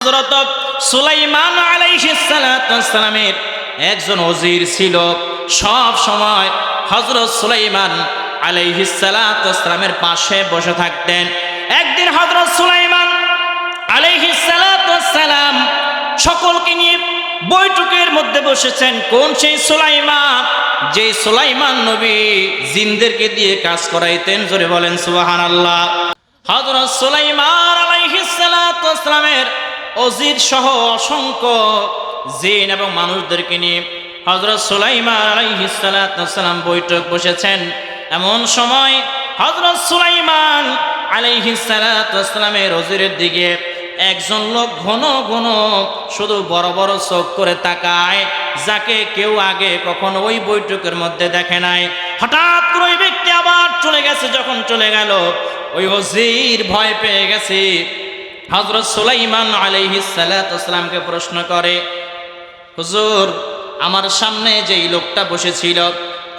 হযরত সুলাইমান আলাইহিস সালাতু ওয়াস সালামের একজন ওজির ছিল। সব সময় হযরত সুলাইমান আলাইহিস সালাতু ওয়াস সালামের পাশে বসে থাকতেন। একদিন হযরত সুলাইমান আলাইহিস সালাতু ওয়াস সালাম সকলকে নিয়ে বৈঠকের মধ্যে বসেছেন। কোন সেই সুলাইমান? যে সুলাইমান নবী জিনদেরকে দিয়ে কাজ করাইতেন। জোরে বলেন সুবহানাল্লাহ। হযরত সুলাইমান আলাইহিস সালাতু ওয়াস সালামের ওজির সহ অসংখ্য জিন এবং মানুষদেরকে নিয়ে হযরত সুলাইমান আলাইহিস সালাতু ওয়াস সালাম বৈঠক বসেছেন। এমন সময় হযরত সুলাইমান আলাইহিস সালাতু ওয়াস সালামের ওজিরের দিকে একজন লোক ঘন ঘন শুধু বড় বড় চোখ করে তাকায়, যাকে কেউ আগে কখনো ওই বৈঠকের মধ্যে দেখে নাই। হঠাৎ করে ওই ব্যক্তি আবার চলে গেছে। যখন চলে গেল, ওই ওজির ভয় পেয়ে গেছে। হযরত সুলাইমান আলাইহিস সালাতু ওয়াস সালামকে প্রশ্ন করে, হুজুর, আমার সামনে যেই লোকটা বসেছিল,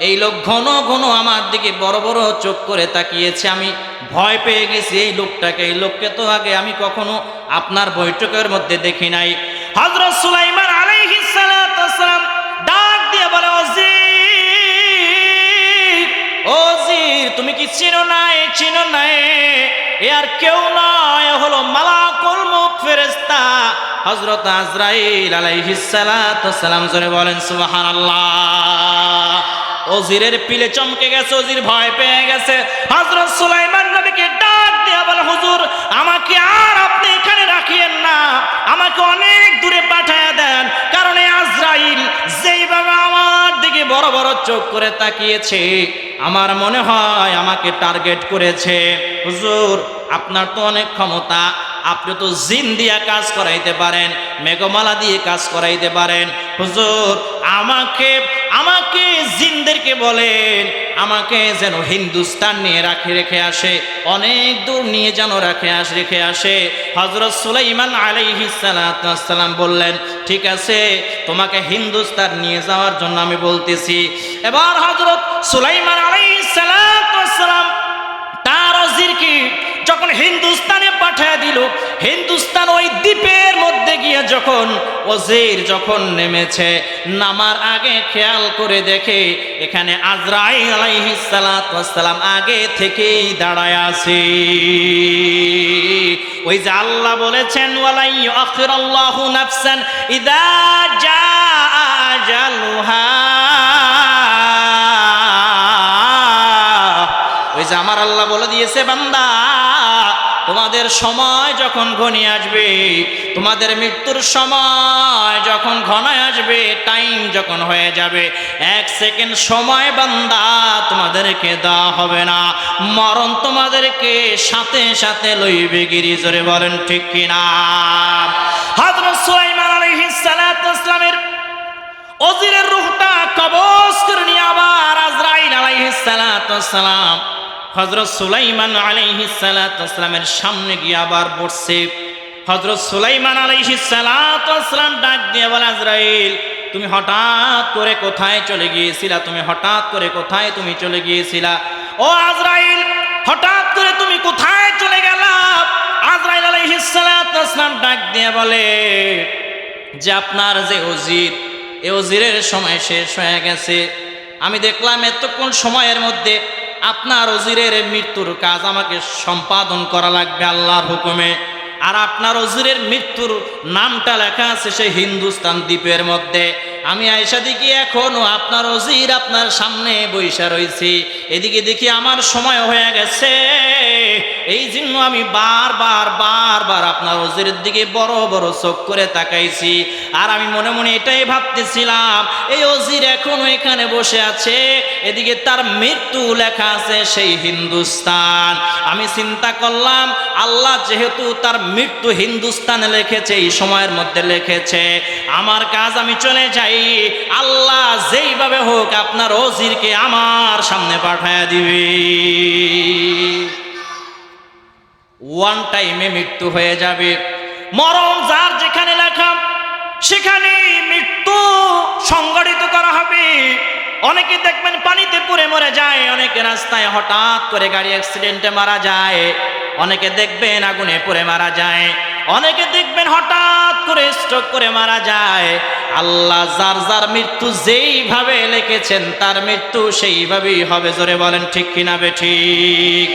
এই লোক ঘন ঘন আমার দিকে বড় বড় চোখ করে তাকিয়েছে। আমি ভয় পেয়ে গেছি এই লোকটাকে। এই লোককে তো আগে আমি কখনো আপনার বৈঠকের মধ্যে দেখি নাই। হযরত সুলাইমান আলাইহিস সালাতু ওয়াস সালাম ডাক দিয়ে বলে, ওজির, ওজির, তুমি কি চিনো না? চিনো না? এ আর কেউ নয়, হলো মালাকুল মউত ফেরেশতা হযরত আজরাইল আলাইহিস সালাতু ওয়াস সালাম। জোরে বলেন সুবহানাল্লাহ। ওজিরের পিলে চমকে গেছে, ওজির ভয় পেয়ে গেছে। হযরত সুলাইমান নবীকে ডাক দিয়ে বলে, হুজুর, আমাকে আর আপনি এখানে রাখিয়েন না, আমাকে অনেক দূরে পাঠিয়ে দেন। কারণ এই আজরাইল যেইভাবে আমার দিকে বড় বড় চোখ করে তাকিয়েছে, আমার মনে হয় আমাকে টার্গেট করেছে। হুজুর, আপনার তো অনেক ক্ষমতা, আপনি তো জিন দিয়া কাজ করাইতে পারেন, মেঘমালা দিয়ে কাজ করাইতে পারেন। হুজুর, আমাকে জিনদেরকে বলেন আমাকে যেন হিন্দুস্তান নিয়ে রেখে আসে, অনেক দূর নিয়ে যেন রেখে আসে। হযরত সুলাইমান আলাইহিস সালাতু ওয়াস সালাম বললেন, ঠিক আছে, তোমাকে হিন্দুস্তান নিয়ে যাওয়ার জন্য আমি বলতেছি। এবার হযরত সুলাইমান আলাইহিস সালাতু ওয়াস সালাম তার ওজিরকে যখন হিন্দুস্তানে পাঠিয়ে দিল, হিন্দুস্তান ওই দ্বীপের মধ্যে গিয়ে যখন ওজির যখন নেমেছে, নামার আগে খেয়াল করে দেখে এখানে আজরাইল আলাইহিস সালাতু ওয়াস সালাম আগে থেকেই দাঁড়ায় আছে। ওই যে আল্লাহ বলেছেন, ওয়ালা ইউআখিরুল্লাহু নাফসান ইযা জাআ আজালুহা। ওই যে আমার আল্লাহ বলে দিয়েছে, বান্দা, তোমাদের সময় যখন ঘনিয়ে আসবে, তোমাদের মৃত্যুর সময় যখন ঘনায় আসবে, টাইম যখন হয়ে যাবে, 1 সেকেন্ড সময় বান্দা তোমাদেরকে দেওয়া হবে না, মরণ তোমাদেরকে সাথে সাথে লইবে গিরি। জোরে বলেন ঠিক কিনা? হযরত সুলাইমান আলাইহিস সালাতু ওয়াস সালামের ওজিরের রূহটা কবজ করে নিয়ে আবার আজরাইল আলাইহিস সালাতু ওয়াস সালাম হযরত সুলাইমান আলাইহিস সালাতু ওয়াস সালামের সামনে গিয়ে আবার বসছে। হযরত সুলাইমান আলাইহিস সালাতু ওয়াস সালাম ডাক দিয়ে বলে, আজরাইল, তুমি হঠাৎ করে কোথায় চলে গিয়েছিলা? তুমি হঠাৎ করে কোথায় তুমি চলে গিয়েছিলা? ও আজরাইল, হঠাৎ করে তুমি কোথায় চলে গেলা? আজরাইল আলাইহিস সালাতু ওয়াস সালাম ডাক দিয়ে বলে যে, আপনার যে ওজির, এই ওজিরের সময় শেষ হয়ে গেছে। আমি দেখলাম এতক্ষণ সময়ের মধ্যে আপনার ওজিরের মৃত্যুর কাজ আমাকে সম্পাদন করা লাগবে আল্লাহর হুকুমে। আর আপনার ওজিরের মৃত্যুর নামটা লেখা আছে সেই হিন্দুস্তান দ্বীপের মধ্যে। আমি আয়েশা দেখি এখনো আপনার ওজির আপনার সামনে বইসা রয়েছি। এদিকে দেখি আমার সময় হয়ে গেছে, এই জন্য আমি বারবার আপনার ওজিরের দিকে বড় বড় চোখ করে তাকাইছি। আর আমি মনে মনে এটাই ভাবতেছিলাম, এই ওজির এখনো এখানে বসে আছে, এদিকে তার মৃত্যু লেখা আছে সেই হিন্দুস্তান। আমি চিন্তা করলাম, আল্লাহ যেহেতু তার মৃত্যু হিন্দুস্তানে লিখেছে, এই সময়ের মধ্যে লিখেছে, আমার কাজ আমি চলে যাই, আল্লাহ যেইভাবে হোক আপনার ওজিরকে আমার সামনে পাঠায় দিবে। ওয়ান টাইমে মৃত্যু হয়ে যাবে। মরণ যার যেখানে লেখা সেখানে মৃত্যু সংগঠিত করা হবে। অনেকে দেখবেন পানিতে পড়ে মরে যায়, অনেকে রাস্তায় হঠাৎ করে গাড়ি অ্যাক্সিডেন্টে মারা যায়, অনেকে দেখবেন আগুনে পড়ে মারা যায়, অনেকে দেখবেন হঠাৎ করে স্ট্রোক করে মারা যায়। আল্লাহ যার যার মৃত্যু যেইভাবে লিখেছেন তার মৃত্যু সেইভাবেই হবে। জোরে বলেন ঠিক কিনা বেঠিক?